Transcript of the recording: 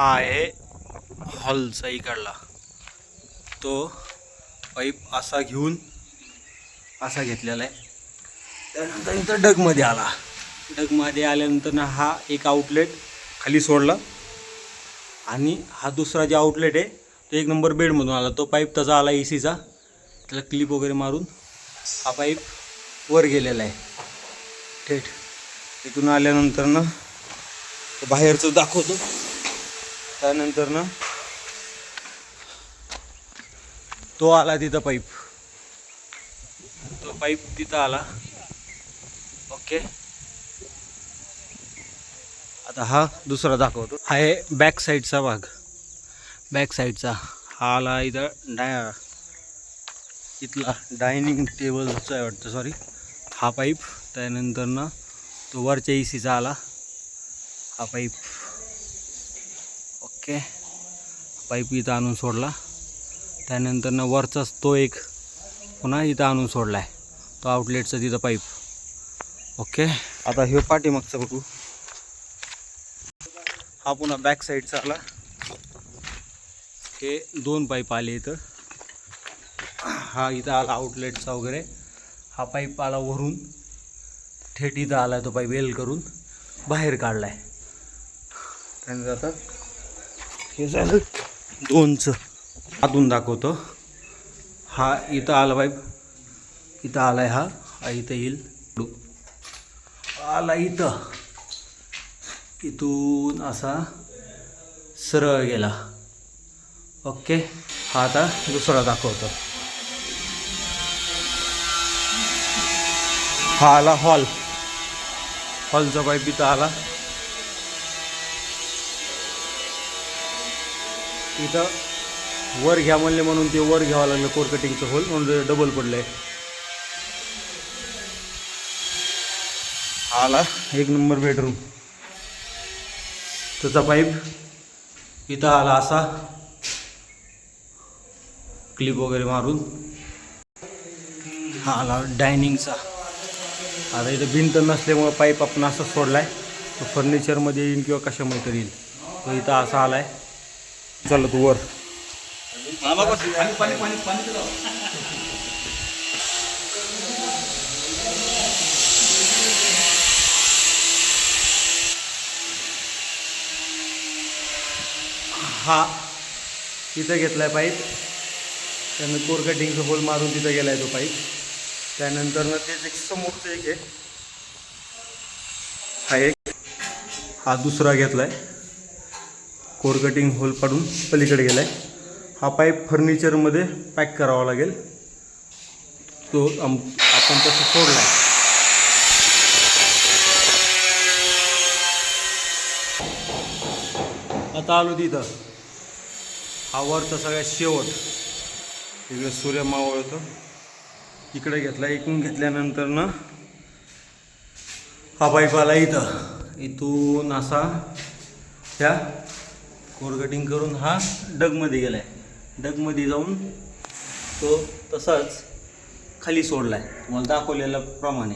हा आहे हॉलचा इकडला तो पाईप असा घेऊन असा घेतलेला आहे. त्यानंतर इथं डगमध्ये आला. डगमध्ये आल्यानंतर ना हा एक आउटलेट खाली सोडला आणि हा दुसरा जे आउटलेट आहे तो एक नंबर बेडमधून आला. तो पाईप त्याचा आला एसीचा. त्याला क्लिप वगैरे मारून हा पाईप वर गेलेला आहे थेट. तिथून आल्यानंतर ना बाहेरचं दाखवतो. त्यानंतर ना तो आला तिथं पाईप. तो पाईप तिथं आला. ओके. आता हा दुसरा दाखवतो. हा आहे बॅक साईडचा भाग. बॅक साईडचा हा आला इथं इथला डायनिंग टेबलचा आहे वाटतं, सॉरी, हा पाईप. त्यानंतर ना तो वरच्या एसीचा आला हा पाईप. ओके. पाईप इथं आणून सोडला. त्यानंतर ना वरचाच तो एक पुन्हा इथं आणून सोडला आहे तो आउटलेटचा तिथं पाईप. ओके. आता हे पाठीमागचं बघू. हा पुन्हा बॅक साईडचा आला. हे दोन पाईप आले इथं. हा इथं आला आउटलेटचा वगैरे. हा पाईप आला वरून थेट इथं आला. तो पाईप वेल करून बाहेर काढला आहे. त्यानंतर आता हे झालं दोनचं. आतून दाखवतो. हा इथं आला पाईप. इथं आलाय हा इथं येईल आला इथं. इथून असा सरळ गेला. ओके. हा आता दुसरा दाखवतो. हा आला हॉलचा पाईप इथं आला. इथं वर घ्या म्हणले म्हणून ते वर घ्यावं लागलं कोर कटिंगचं होल, म्हणून डबल पडलंय. आला एक नंबर बेडरूम. त्याचा पाईप इथं आला असा क्लिप वगैरे मारून. हा आला डायनिंगचा. आता इथं भिंत नसल्यामुळं पाईप आपण असा सोडलाय. तो फर्निचरमध्ये येईल किंवा कशामध्ये तरी येईल. तो इथं असा आलाय. चला तू वर. हा तिथं घेतलाय पाईप. त्यानं कोर कटिंगचं होल मारून तिथं गेलाय तो पाईप. त्यानंतर ना तेच एक समोरचं एक आहे. हा एक हा दुसरा घेतलाय. कोर कटिंग होल पाडून पलीकडे गेलाय. हा पाईप फर्निचरमध्ये पॅक करावा लागेल. तो आपण तसं सोडलाय. आता आलो तिथं. हा वरचा सगळ्यात शेवट. इकडे सूर्य मावळतो. इकडे घेतला. इकडून घेतल्यानंतर ना हा पाईप आला इथं. इथून असा त्या कोर कटिंग करून हा डगमध्ये गेलाय. डगमध्ये जाऊन तो तसाच खाली सोडलाय तुम्हाला दाखवलेल्या प्रमाणे.